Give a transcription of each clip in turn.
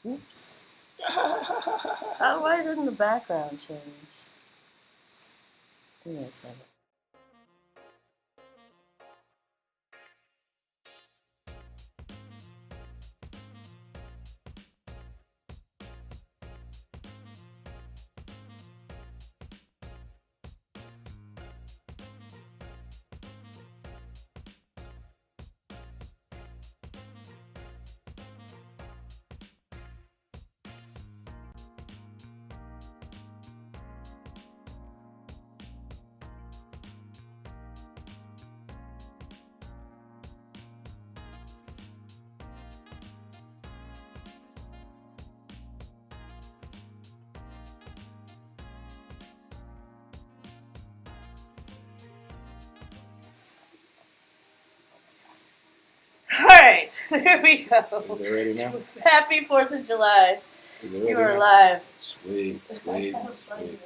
Oops. Why didn't the background change? Give me a second. All right, there we go. Is it ready now? Happy 4th of July. Is it ready You are now? live. Sweet, sweet, sweet.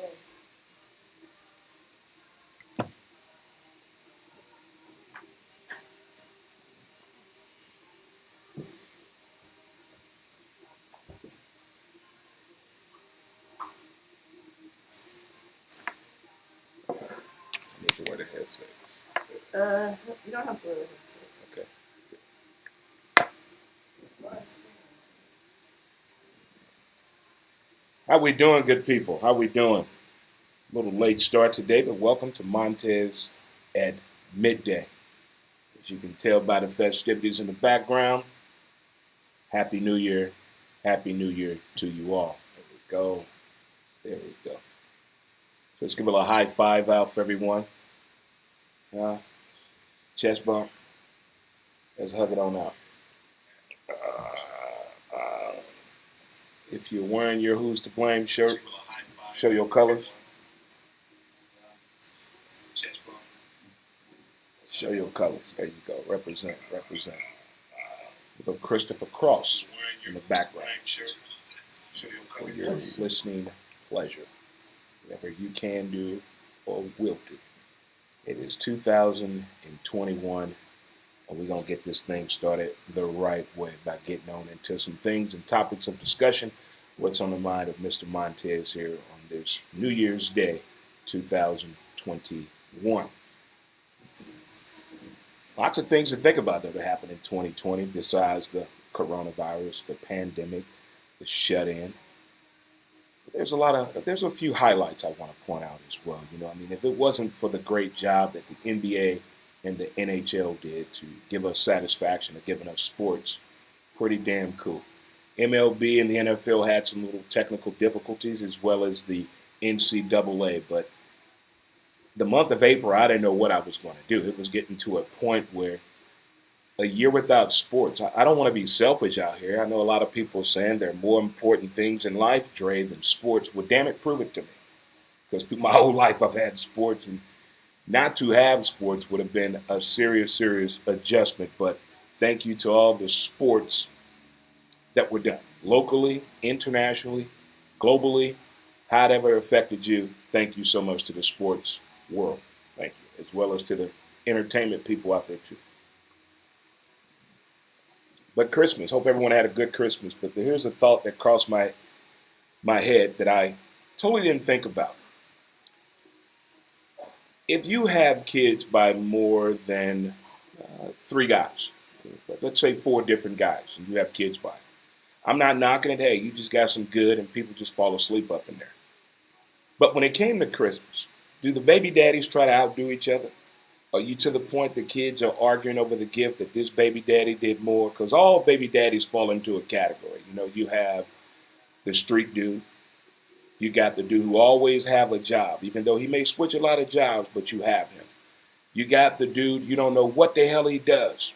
I need to wear the headset. You don't have to wear the headset. Okay. How we doing, good people? How we doing? A little late start today, but welcome to Montez at midday. As you can tell by the festivities in the background, Happy New Year. Happy New Year to you all. There we go. There we go. So let's give a little high five out for everyone. Chest bump. Let's hug it on out. If you're wearing your Who's to Blame shirt, show your colors. Show your colors. There you go. Represent, represent. We've got Christopher Cross in the background for your listening pleasure. Whatever you can do or will do. It is 2021, and we're going to get this thing started the right way by getting on into some things and topics of discussion. What's on the mind of Mr. Montez here on this New Year's Day, 2021. Lots of things to think about that happened in 2020 besides the coronavirus, the pandemic, the shut-in. There's a few highlights I want to point out as well. If it wasn't for the great job that the NBA and the NHL did to give us satisfaction of giving us sports, pretty damn cool. MLB and the NFL had some little technical difficulties as well as the NCAA, but the month of April, I didn't know what I was going to do. It was getting to a point where a year without sports, I don't want to be selfish out here. I know a lot of people saying there are more important things in life, Dre, than sports. Well, damn it, prove it to me. Because through my whole life, I've had sports, and not to have sports would have been a serious, serious adjustment. But thank you to all the sports that were done locally, internationally, globally, however affected you. Thank you so much to the sports world. Thank you, as well as to the entertainment people out there too. But Christmas, hope everyone had a good Christmas. But here's a thought that crossed my head that I totally didn't think about. If you have kids by more than three guys, let's say four different guys, and you have kids by, I'm not knocking it. Hey, you just got some good, and people just fall asleep up in there. But when it came to Christmas, do the baby daddies try to outdo each other? Are you to the point the kids are arguing over the gift that this baby daddy did more? Because all baby daddies fall into a category. You have the street dude. You got the dude who always have a job, even though he may switch a lot of jobs, but you have him. You got the dude, you don't know what the hell he does.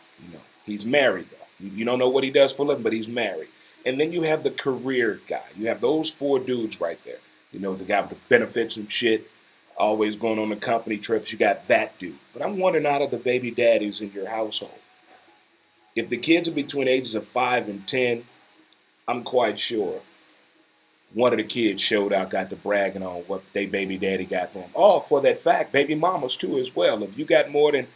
He's married though. You don't know what he does for a living, but he's married. And then you have the career guy. You have those four dudes right there. The guy with the benefits and shit, always going on the company trips. You got that dude. But I'm wondering out of the baby daddies in your household, if the kids are between ages of 5 and 10, I'm quite sure one of the kids showed out, got to bragging on what they baby daddy got them. All for that fact, baby mamas too as well. If you got more than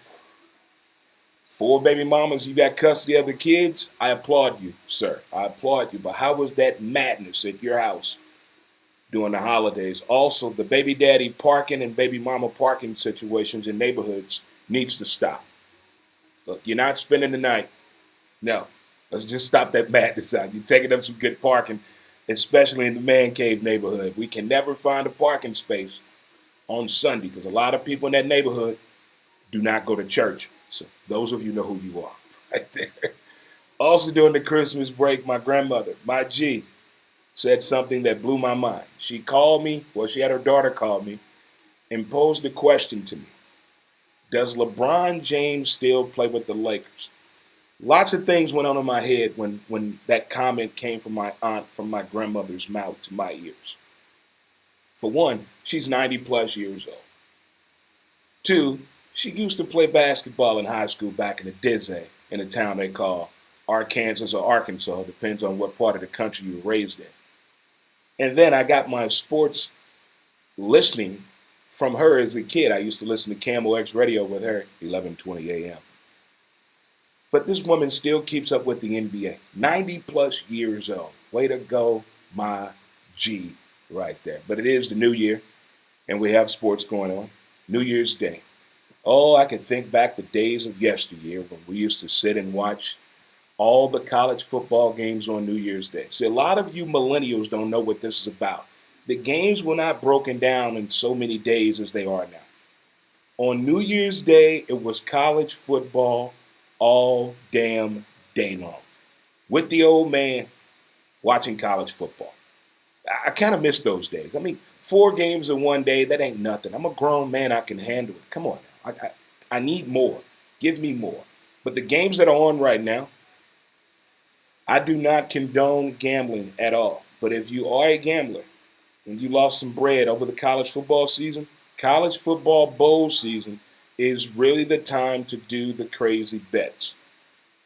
4 baby mamas, you got custody of the kids. I applaud you, sir. I applaud you. But how was that madness at your house during the holidays? Also, the baby daddy parking and baby mama parking situations in neighborhoods needs to stop. Look, you're not spending the night. No. Let's just stop that madness out. You're taking up some good parking, especially in the man cave neighborhood. We can never find a parking space on Sunday because a lot of people in that neighborhood do not go to church. So those of you know who you are right there. Also during the Christmas break, my grandmother, my G, said something that blew my mind. She called me, well, she had her daughter call me and posed a question to me. Does LeBron James still play with the Lakers? Lots of things went on in my head when that comment came from my aunt, from my grandmother's mouth to my ears. For one, she's 90 plus years old. 2, she used to play basketball in high school back in the Dizzy, in a town they call Arkansas or Arkansas, depends on what part of the country you were raised in. And then I got my sports listening from her as a kid. I used to listen to Camel X radio with her, 11:20 a.m. But this woman still keeps up with the NBA. 90 plus years old. Way to go, my G, right there. But it is the new year, and we have sports going on. New Year's Day. Oh, I can think back the days of yesteryear when we used to sit and watch all the college football games on New Year's Day. See, a lot of you millennials don't know what this is about. The games were not broken down in so many days as they are now. On New Year's Day, it was college football all damn day long with the old man watching college football. I kind of miss those days. I mean, 4 games in one day, that ain't nothing. I'm a grown man. I can handle it. Come on now. I need more. Give me more. But the games that are on right now, I do not condone gambling at all. But if you are a gambler and you lost some bread over the college football season, college football bowl season is really the time to do the crazy bets.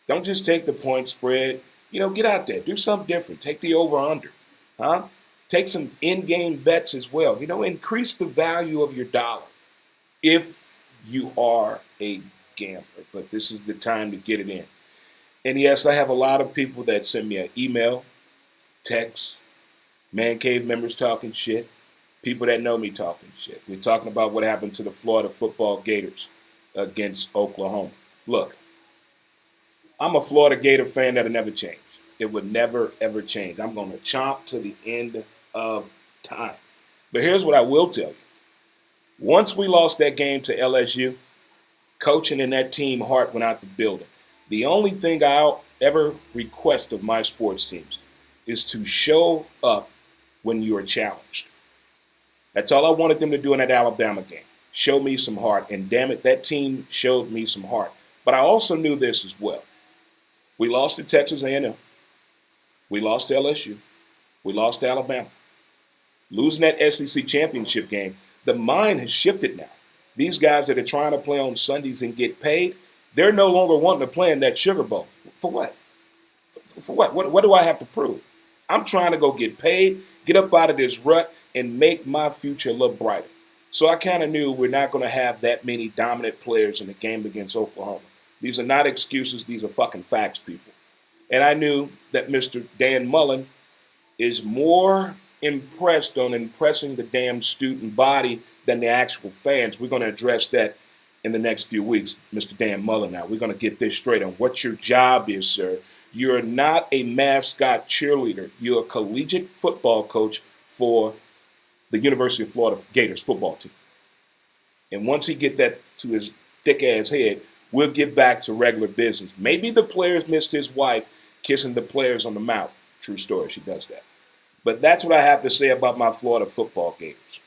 Don't just take the point spread. Get out there. Do something different. Take the over-under. Huh? Take some in-game bets as well. Increase the value of your dollar if you are a gambler. But this is the time to get it in. And yes, I have a lot of people that send me an email, text, man cave members talking shit, people that know me talking shit. We're talking about what happened to the Florida football Gators against Oklahoma. Look, I'm a Florida Gator fan that'll never change. It would never, ever change. I'm going to chomp to the end of time. But here's what I will tell you. Once we lost that game to LSU, coaching and that team heart went out the building. The only thing I'll ever request of my sports teams is to show up when you are challenged. That's all I wanted them to do in that Alabama game. Show me some heart. And damn it, that team showed me some heart. But I also knew this as well. We lost to Texas A&M. We lost to LSU. We lost to Alabama. Losing that SEC championship game, the mind has shifted now. These guys that are trying to play on Sundays and get paid, they're no longer wanting to play in that Sugar Bowl. For what? For what? What do I have to prove? I'm trying to go get paid, get up out of this rut, and make my future look brighter. So I kind of knew we're not going to have that many dominant players in the game against Oklahoma. These are not excuses. These are fucking facts, people. And I knew that Mr. Dan Mullen is more impressed on impressing the damn student body than the actual fans. We're going to address that in the next few weeks, Mr. Dan Mullen. Now, we're going to get this straight on what your job is, sir. You're not a mascot cheerleader. You're a collegiate football coach for the University of Florida Gators football team. And once he get that to his thick-ass head, we'll get back to regular business. Maybe the players missed his wife kissing the players on the mouth. True story, she does that. But that's what I have to say about my Florida football Gators.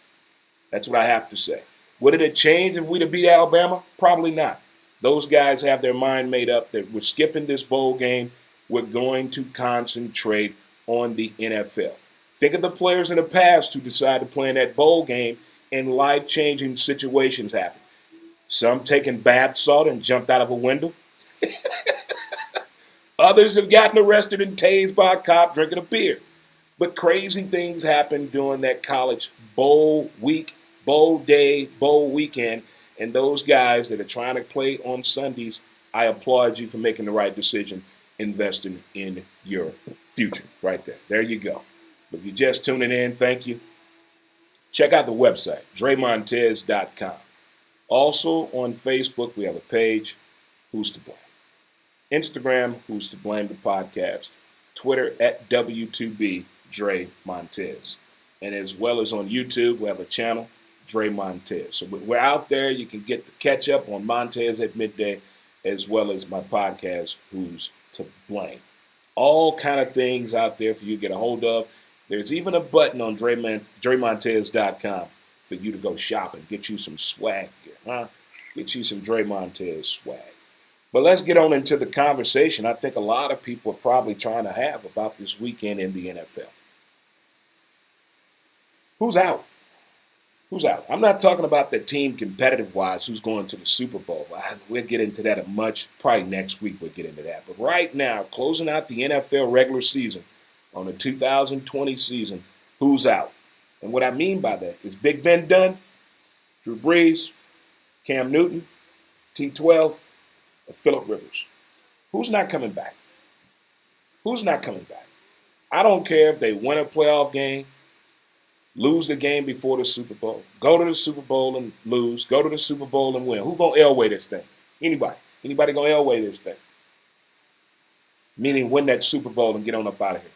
That's what I have to say. Would it have changed if we'd have beat Alabama? Probably not. Those guys have their mind made up that we're skipping this bowl game. We're going to concentrate on the NFL. Think of the players in the past who decided to play in that bowl game and life-changing situations happen. Some taking bath salt and jumped out of a window. Others have gotten arrested and tased by a cop drinking a beer. But crazy things happen during that college bowl week, bowl day, bowl weekend. And those guys that are trying to play on Sundays I applaud you for making the right decision, investing in your future right there. There you go. But if you're just tuning in, thank you. Check out the website, DreMontez.com. Also on Facebook, we have a page, Who's to Blame. Instagram, Who's to Blame the podcast. Twitter at W2B Dre Montez. And as well as on YouTube, we have a channel, Dre Montez. So we're out there. You can get the catch up on Montez at midday, as well as my podcast, Who's to Blame. All kind of things out there for you to get a hold of. There's even a button on DreMontez.com for you to go shopping, get you some swag gear, huh? Get you some Dre Montez swag. But let's get on into the conversation I think a lot of people are probably trying to have about this weekend in the NFL. Who's out? Who's out? I'm not talking about the team competitive-wise who's going to the Super Bowl. We'll get into that probably next week we'll get into that. But right now, closing out the NFL regular season on the 2020 season, who's out? And what I mean by that is Big Ben done, Drew Brees, Cam Newton, T12, or Phillip Rivers. Who's not coming back? Who's not coming back? I don't care if they win a playoff game, lose the game before the Super Bowl, go to the Super Bowl and lose, go to the Super Bowl and win. Who's going to Elway this thing? Anybody. Anybody going to Elway this thing? Meaning win that Super Bowl and get on up out of here.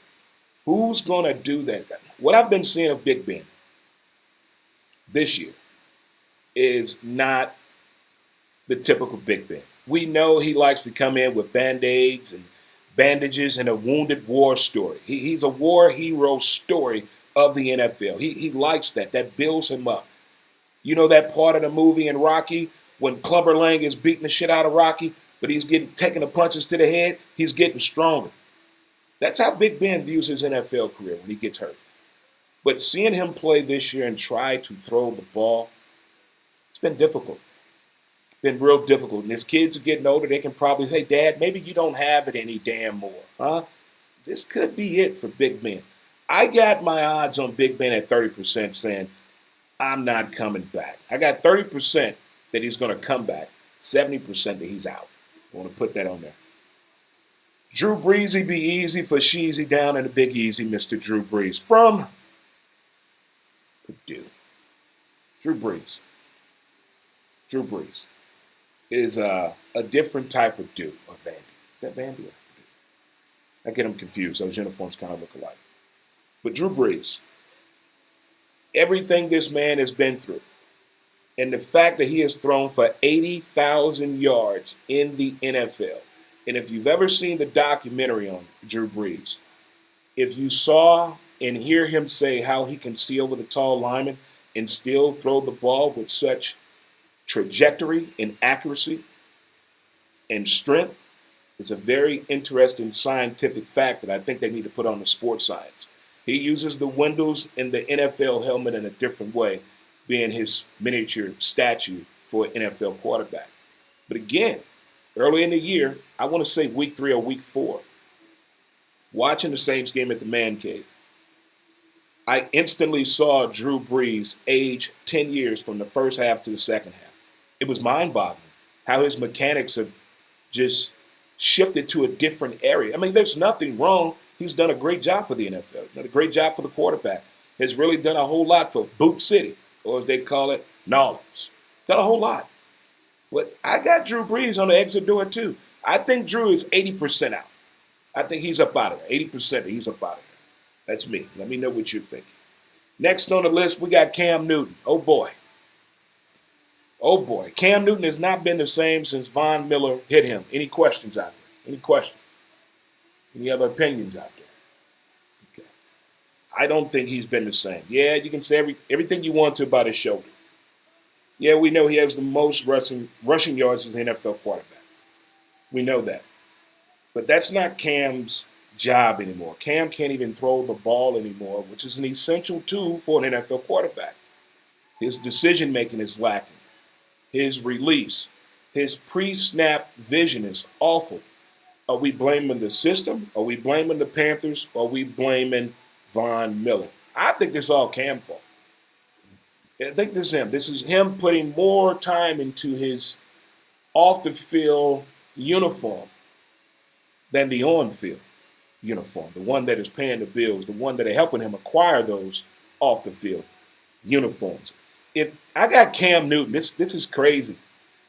Who's going to do that? What I've been seeing of Big Ben this year is not the typical Big Ben. We know he likes to come in with Band-Aids and bandages and a wounded war story. He's a war hero story of the NFL. He likes that. That builds him up. You know that part of the movie in Rocky when Clubber Lang is beating the shit out of Rocky, but he's taking the punches to the head, he's getting stronger. That's how Big Ben views his NFL career when he gets hurt. But seeing him play this year and try to throw the ball, it's been difficult. Been real difficult. And as kids are getting older, they can probably say, Dad, maybe you don't have it any damn more. Huh? This could be it for Big Ben. I got my odds on Big Ben at 30% saying, I'm not coming back. I got 30% that he's going to come back, 70% that he's out. I want to put that on there. Drew Breesy be easy for Sheezy down in the Big Easy, Mr. Drew Brees from Purdue. Drew Brees is a different type of dude. Or Vandy. Is that Vandy or Purdue? I get them confused. Those uniforms kind of look alike. But Drew Brees, everything this man has been through, and the fact that he has thrown for 80,000 yards in the NFL, and if you've ever seen the documentary on Drew Brees, if you saw and hear him say how he can see over the tall lineman and still throw the ball with such trajectory and accuracy and strength, it's a very interesting scientific fact that I think they need to put on the sports science. He uses the windows in the NFL helmet in a different way, being his miniature statue for an NFL quarterback. But again, early in the year, I want to say week 3 or week 4, watching the Saints game at the Man Cave, I instantly saw Drew Brees age 10 years from the first half to the second half. It was mind-boggling how his mechanics have just shifted to a different area. I mean, there's nothing wrong. He's done a great job for the NFL. He's done a great job for the quarterback. Has really done a whole lot for Boot City, or as they call it, Nolans. Done a whole lot. But I got Drew Brees on the exit door, too. I think Drew is 80% out. I think he's up out of there. 80% he's up out of there. That's me. Let me know what you're thinking. Next on the list, we got Cam Newton. Oh, boy. Oh, boy. Cam Newton has not been the same since Von Miller hit him. Any questions out there? Any questions? Any other opinions out there? Okay. I don't think he's been the same. Yeah, you can say everything you want to about his shoulder. Yeah, we know he has the most rushing yards as an NFL quarterback. We know that. But that's not Cam's job anymore. Cam can't even throw the ball anymore, which is an essential tool for an NFL quarterback. His decision-making is lacking. His release, his pre-snap vision is awful. Are we blaming the system? Are we blaming the Panthers? Or are we blaming Von Miller? I think this is all Cam's fault. I think this is him. This is him putting more time into his off-the-field uniform than the on-field uniform, the one that is paying the bills, the one that are helping him acquire those off the field uniforms. If I got Cam Newton, this is crazy.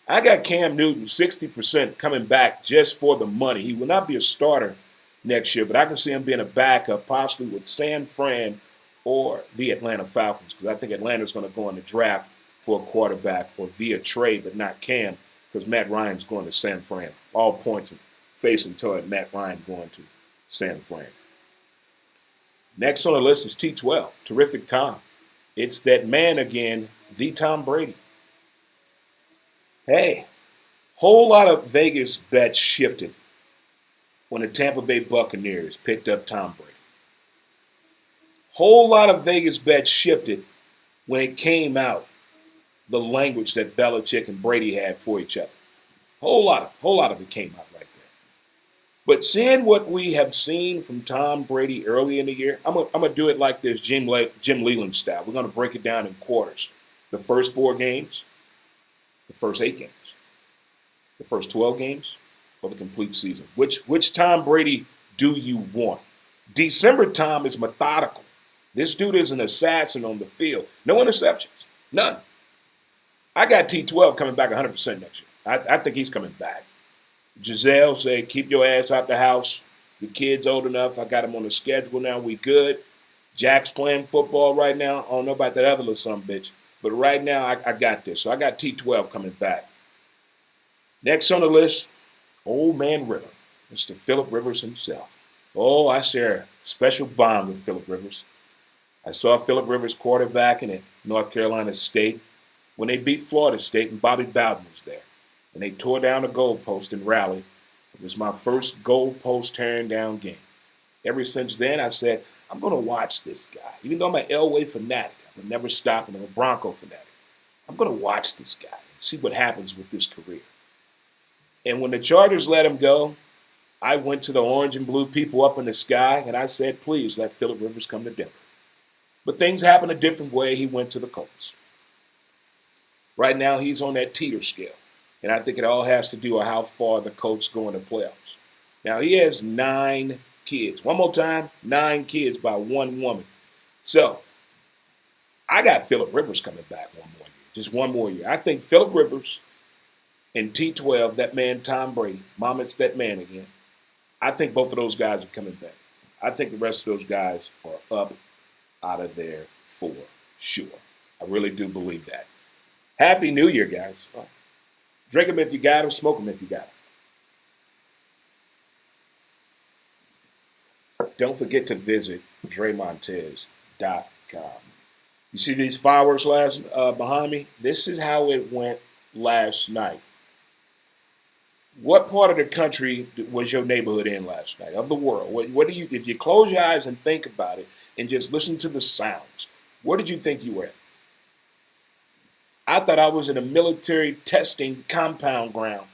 I got Cam Newton 60% coming back just for the money. He will not be a starter next year, but I can see him being a backup, possibly with San Fran or the Atlanta Falcons, because I think Atlanta's going to go in the draft for a quarterback or via trade, but not Cam, because Matt Ryan's going to San Fran. All points are facing toward Matt Ryan going to San Fran. Next on the list is T12, Terrific Tom. It's that man again, the Tom Brady. Hey, whole lot of Vegas bets shifted when the Tampa Bay Buccaneers picked up Tom Brady. Whole lot of Vegas bets shifted when it came out the language that Belichick and Brady had for each other. Whole lot of it came out right there. But seeing what we have seen from Tom Brady early in the year, I'm gonna do it like this, Jim Leland style. We're gonna break it down in quarters. The first 4 games, the first 8 games, the first 12 games, or the complete season. Which Tom Brady do you want? December Tom is methodical. This dude is an assassin on the field. No interceptions, none. I got T12 coming back 100% next year. I think he's coming back. Giselle said, keep your ass out the house. The kid's old enough. I got him on the schedule now. We good. Jack's playing football right now. I don't know about that other little son of a bitch. But right now, I got this. So I got T12 coming back. Next on the list, Old Man River, Mr. Phillip Rivers himself. Oh, I share a special bond with Phillip Rivers. I saw Phillip Rivers quarterbacking at North Carolina State when they beat Florida State, and Bobby Bowden was there. And they tore down a goalpost in Raleigh. It was my first goalpost tearing down game. Ever since then, I said, I'm going to watch this guy. Even though I'm an Elway fanatic, I would never stop, and I'm a Bronco fanatic. I'm going to watch this guy and see what happens with this career. And when the Chargers let him go, I went to the orange and blue people up in the sky, and I said, please let Phillip Rivers come to Denver. But things happened a different way. He went to the Colts. Right now, he's on that teeter scale. And I think it all has to do with how far the Colts go in the playoffs. Now, he has 9 kids. One more time, 9 kids by one woman. So, I got Phillip Rivers coming back one more year. Just one more year. I think Phillip Rivers and T12, that man Tom Brady, Mom, it's that man again. I think both of those guys are coming back. I think the rest of those guys are up out of there for sure. I really do believe that. Happy New Year, guys. Drink them if you got them, smoke them if you got them. Don't forget to visit DreMontez.com. You see these fireworks behind me? This is how it went last night. What part of the country was your neighborhood in last night, of the world? What do you, if you close your eyes and think about it and just listen to the sounds, where did you think you were at? I thought I was in a military testing compound ground.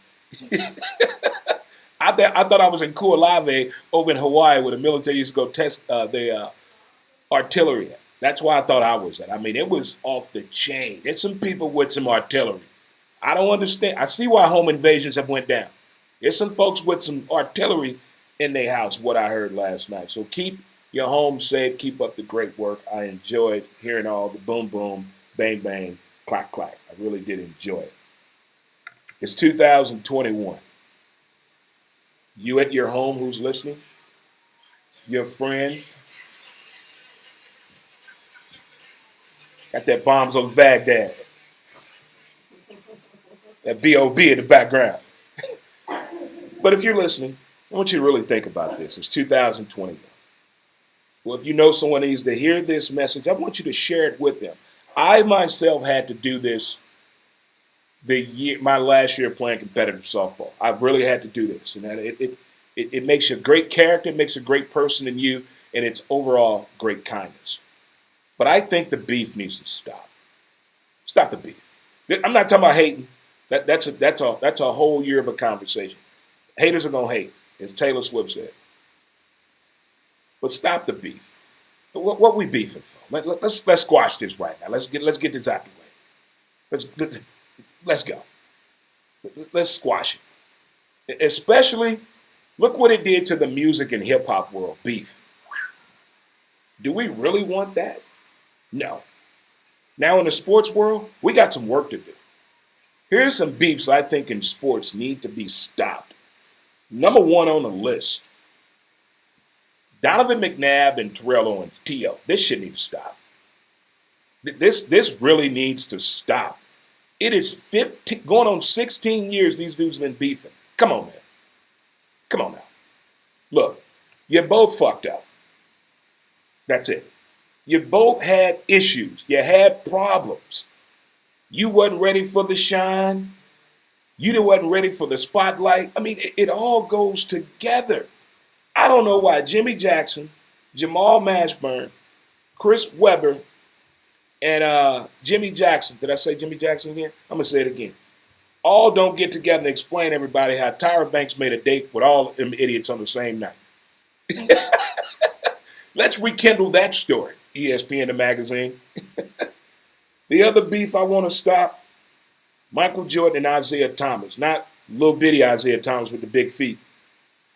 I thought I was in Kualave over in Hawaii where the military used to go test the artillery. That's why I thought I was at. I mean, it was off the chain. There's some people with some artillery. I don't understand. I see why home invasions have went down. There's some folks with some artillery in their house, what I heard last night. So keep your home safe. Keep up the great work. I enjoyed hearing all the boom, boom, bang, bang, clack, clack. I really did enjoy it. It's 2021. You at your home who's listening? Your friends? Got that bombs over Baghdad. That B.O.B. in the background. But if you're listening, I want you to really think about this. It's 2021. Well, if you know someone needs to hear this message, I want you to share it with them. I myself had to do this my last year playing competitive softball. I really had to do this. And it makes you a great character, it makes a great person in you, and it's overall great kindness. But I think the beef needs to stop. Stop the beef. I'm not talking about hating. That's a whole year of a conversation. Haters are gonna hate, as Taylor Swift said. But stop the beef. What we beefing for? Let's squash this right now. Let's get this out the way. Let's go. Let's squash it. Especially, look what it did to the music and hip hop world. Beef. Do we really want that? No. Now in the sports world, we got some work to do. Here's some beefs I think in sports need to be stopped. Number one on the list, Donovan McNabb and Terrell Owens, T.O. This shit needs to stop. This really needs to stop. It is 15, going on 16 years these dudes have been beefing. Come on, man. Come on now. Look, you both fucked up. That's it. You both had issues. You had problems. You wasn't ready for the shine. You wasn't ready for the spotlight. I mean, it all goes together. I don't know why Jimmy Jackson, Jamal Mashburn, Chris Webber, and Jimmy Jackson, did I say Jimmy Jackson again? I'm going to say it again. All don't get together and explain to everybody how Tyra Banks made a date with all them idiots on the same night. Let's rekindle that story, ESPN the magazine. The other beef I want to stop, Michael Jordan and Isaiah Thomas. Not little bitty Isaiah Thomas with the big feet.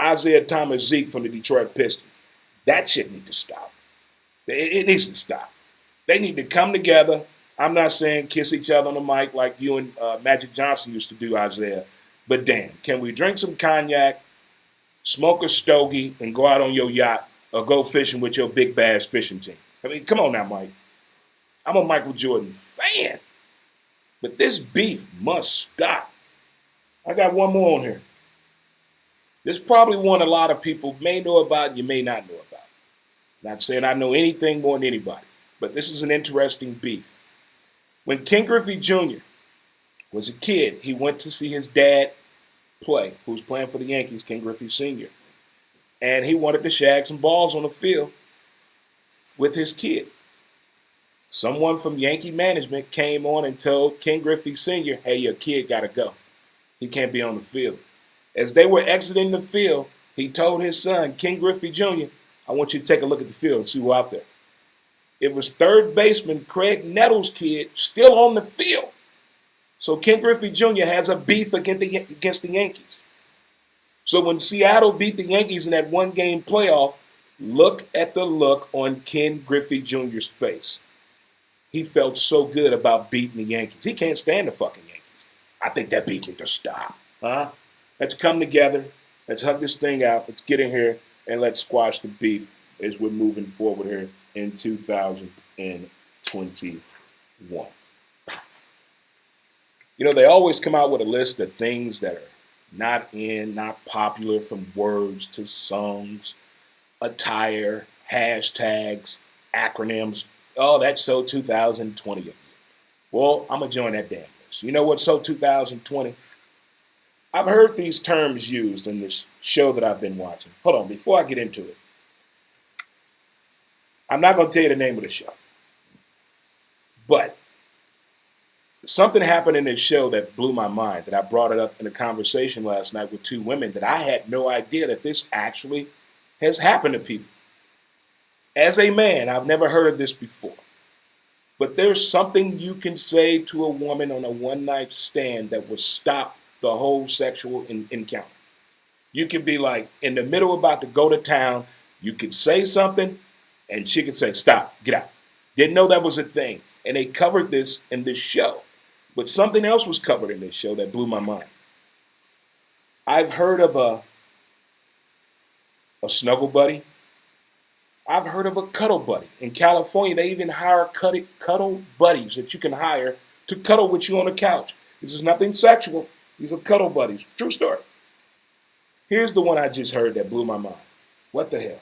Isaiah Thomas Zeke from the Detroit Pistons. That shit needs to stop. It needs to stop. They need to come together. I'm not saying kiss each other on the mic like you and Magic Johnson used to do, Isaiah. But damn, can we drink some cognac, smoke a stogie, and go out on your yacht or go fishing with your big bass fishing team? I mean, come on now, Mike. I'm a Michael Jordan fan. But this beef must stop. I got one more on here. This probably one a lot of people may know about, you may not know about. Not saying I know anything more than anybody, but this is an interesting beef. When Ken Griffey Jr. was a kid, he went to see his dad play, who was playing for the Yankees, Ken Griffey Sr. And he wanted to shag some balls on the field with his kid. Someone from Yankee management came on and told Ken Griffey Sr., hey, your kid got to go. He can't be on the field. As they were exiting the field, he told his son, Ken Griffey Jr., I want you to take a look at the field and see who out there. It was third baseman Craig Nettles' kid still on the field. So Ken Griffey Jr. has a beef against the Yankees. So when Seattle beat the Yankees in that one-game playoff, look at the look on Ken Griffey Jr.'s face. He felt so good about beating the Yankees. He can't stand the fucking Yankees. I think that beef needs to stop. Huh? Let's come together. Let's hug this thing out. Let's get in here and let's squash the beef as we're moving forward here in 2021. You know, they always come out with a list of things that are not popular, from words to songs, attire, hashtags, acronyms. Oh, that's so 2020 of you. Well, I'm going to join that damn list. You know what's so 2020? I've heard these terms used in this show that I've been watching. Hold on, before I get into it, I'm not going to tell you the name of the show. But something happened in this show that blew my mind, that I brought it up in a conversation last night with two women, that I had no idea that this actually has happened to people. As a man, I've never heard of this before. But there's something you can say to a woman on a one-night stand that will stop the whole sexual encounter. You could be like in the middle about to go to town. You could say something and she could say, stop, get out. Didn't know that was a thing. And they covered this in this show. But something else was covered in this show that blew my mind. I've heard of a snuggle buddy. I've heard of a cuddle buddy. In California, they even hire cuddle buddies that you can hire to cuddle with you on the couch. This is nothing sexual. These are cuddle buddies. True story. Here's the one I just heard that blew my mind. What the hell?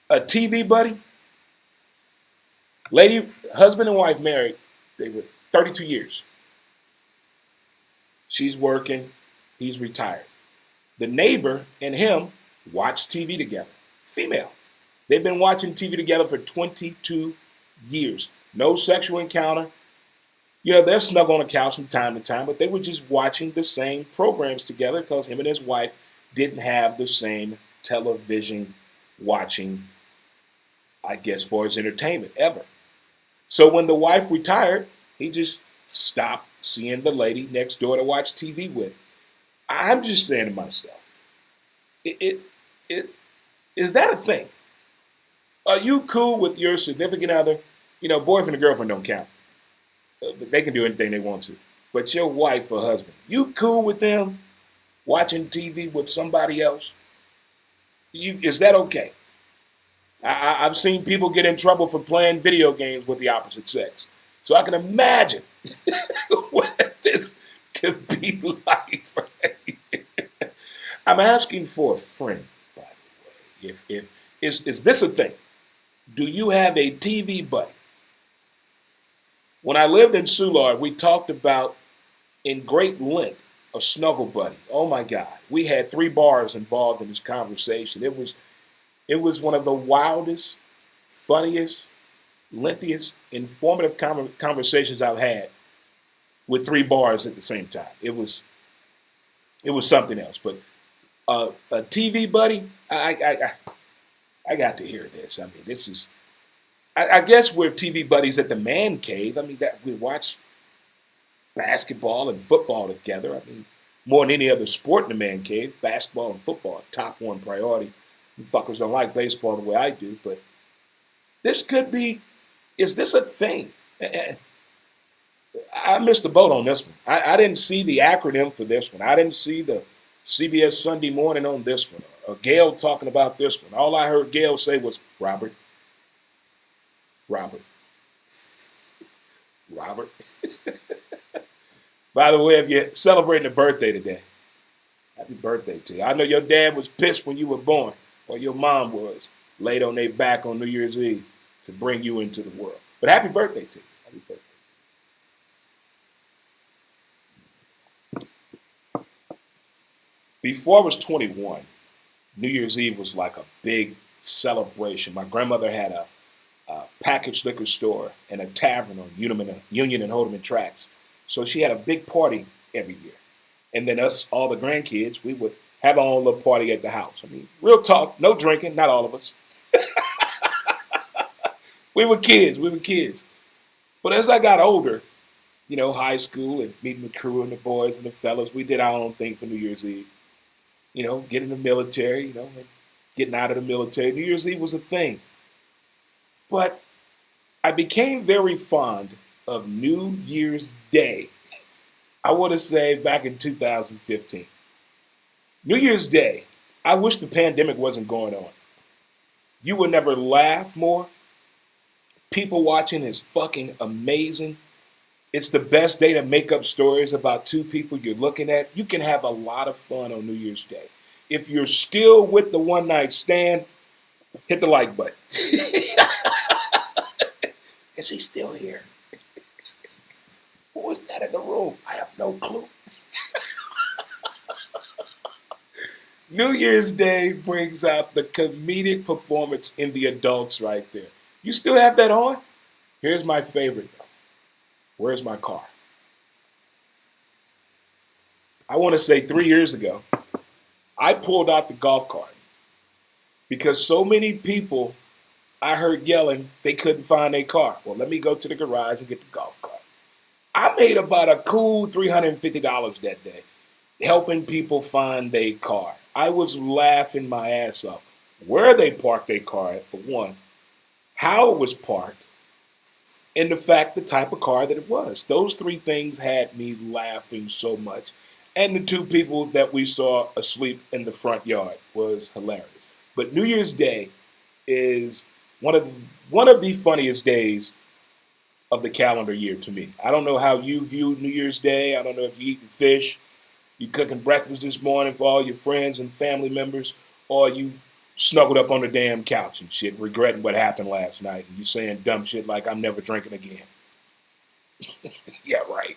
A TV buddy? Lady, husband and wife married. They were 32 years. She's working. He's retired. The neighbor and him watch TV together. Female. They've been watching TV together for 22 years. No sexual encounter. You know, they're snug on the couch from time to time, but they were just watching the same programs together because him and his wife didn't have the same television watching, I guess, for his entertainment ever. So when the wife retired, he just stopped seeing the lady next door to watch TV with. I'm just saying to myself, it, it, it, is that a thing? Are you cool with your significant other? You know, boyfriend and girlfriend don't count. But they can do anything they want to. But your wife or husband, you cool with them watching TV with somebody else? Is that okay? I've seen people get in trouble for playing video games with the opposite sex. So I can imagine what this could be like. Right? I'm asking for a friend, by the way. If is this a thing? Do you have a TV buddy? When I lived in Soulard, we talked about in great length a snuggle buddy. Oh my God, we had 3 bars involved in this conversation. It was one of the wildest, funniest, lengthiest, informative conversations I've had with 3 bars at the same time. It was something else. But a TV buddy, I got to hear this. I mean, this is. I guess we're TV buddies at the man cave. I mean, that we watch basketball and football together. I mean, more than any other sport in the man cave, basketball and football are top 1 priority. You fuckers don't like baseball the way I do, but this could be. Is this a thing? I missed the boat on this one. I didn't see the acronym for this one. I didn't see the CBS Sunday Morning on this one. Or Gail talking about this one. All I heard Gail say was, Robert. Robert. Robert. By the way, if you're celebrating a birthday today, happy birthday to you. I know your dad was pissed when you were born, or your mom was, laid on their back on New Year's Eve to bring you into the world. But happy birthday to you. Happy birthday. Before I was 21, New Year's Eve was like a big celebration. My grandmother had a packaged liquor store and a tavern on Union and Holdeman Tracks. So she had a big party every year. And then us, all the grandkids, we would have our own little party at the house. I mean, real talk, no drinking, not all of us. We were kids. But as I got older, you know, high school and meeting the crew and the boys and the fellas, we did our own thing for New Year's Eve. You know, getting in the military, you know, and getting out of the military. New Year's Eve was a thing. But I became very fond of New Year's Day. I want to say back in 2015. New Year's Day, I wish the pandemic wasn't going on. You would never laugh more. People watching is fucking amazing. It's the best day to make up stories about 2 people you're looking at. You can have a lot of fun on New Year's Day. If you're still with the one night stand, hit the like button. Is he still here? Who is that in the room? I have no clue. New Year's Day brings out the comedic performance in the adults right there. You still have that on? Here's my favorite though. Where's my car? I want to say 3 years ago, I pulled out the golf cart because so many people I heard yelling they couldn't find their car. Well, let me go to the garage and get the golf cart. I made about a cool $350 that day helping people find their car. I was laughing my ass off. Where they parked their car at, for one, how it was parked, and the type of car that it was. Those 3 things had me laughing so much. And the 2 people that we saw asleep in the front yard was hilarious. But New Year's Day is one of the funniest days of the calendar year to me. I don't know how you view New Year's Day. I don't know if you're eating fish, you cooking breakfast this morning for all your friends and family members, or you snuggled up on the damn couch and shit, regretting what happened last night, and you saying dumb shit like, I'm never drinking again. Yeah, right.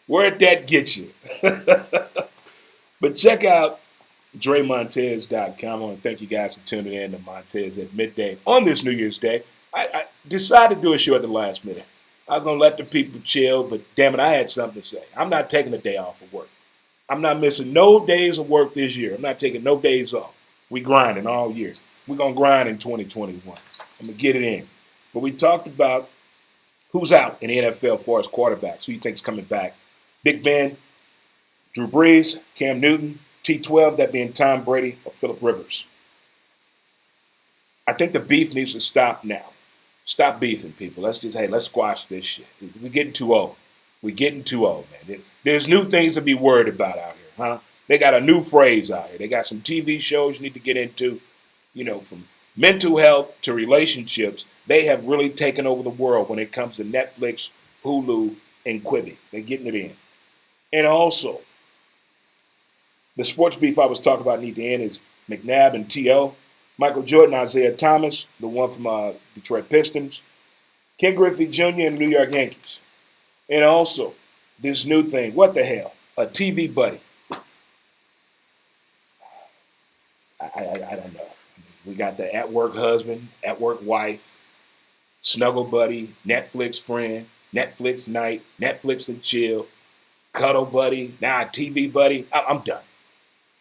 Where'd that get you? But check out DreMontez.com. I want to thank you guys for tuning in to Montez at Midday on this New Year's Day. I decided to do a show at the last minute. I was going to let the people chill, but damn it, I had something to say. I'm not taking a day off of work. I'm not missing no days of work this year. I'm not taking no days off. We grinding all year. We're going to grind in 2021. I'm going to get it in. But we talked about who's out in the NFL for us quarterbacks. Who you think's coming back? Big Ben, Drew Brees, Cam Newton, T12, that being Tom Brady or Phillip Rivers. I think the beef needs to stop now. Stop beefing, people. Let's squash this shit. We're getting too old. We're getting too old, man. There's new things to be worried about out here, huh? They got a new phrase out here. They got some TV shows you need to get into, from mental health to relationships. They have really taken over the world when it comes to Netflix, Hulu, and Quibi. They're getting it in. And also, the sports beef I was talking about need to end is McNabb and T.O., Michael Jordan, Isaiah Thomas, the one from Detroit Pistons, Ken Griffey Jr. and New York Yankees. And also, this new thing, what the hell? A TV buddy. I don't know. We got the at-work husband, at-work wife, snuggle buddy, Netflix friend, Netflix night, Netflix and chill, cuddle buddy, now a TV buddy. I'm done.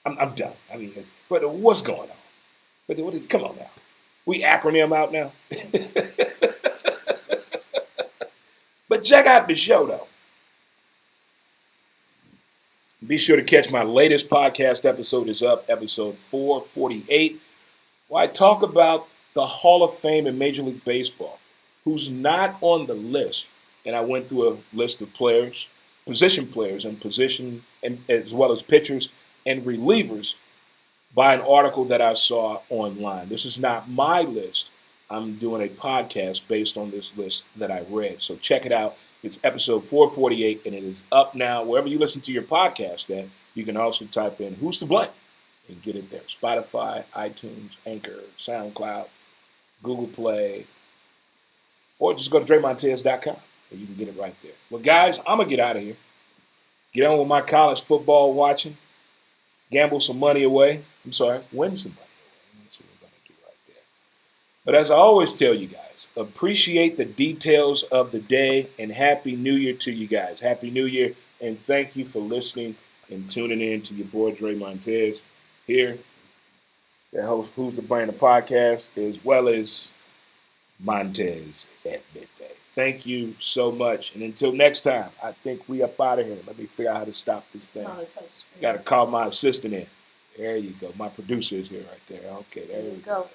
I'm done. I mean, but what's going on? Come on now. We acronym out now. But check out the show, though. Be sure to catch my latest podcast episode is up, episode 448, where I talk about the Hall of Fame in Major League Baseball, who's not on the list. And I went through a list of players, position players, and as well as pitchers and relievers by an article that I saw online. This is not my list. I'm doing a podcast based on this list that I read. So check it out. It's episode 448, and it is up now. Wherever you listen to your podcast at, you can also type in Who's to Blame and get it there. Spotify, iTunes, Anchor, SoundCloud, Google Play, or just go to DreMontez.com, and you can get it right there. Well, guys, I'm going to get out of here. Get on with my college football watching. Gamble some money away. Win some money away. That's what we're going to do right there. But as I always tell you guys, appreciate the details of the day, and Happy New Year to you guys. Happy New Year, and thank you for listening and tuning in to your boy Dre Montez here, the host Who's to Blame the podcast, as well as Montez at midday. Thank you so much, and until next time, I think we up out of here. Let me figure out how to stop this thing. Got to call my assistant in. There you go. My producer is here right there. Okay, there you go.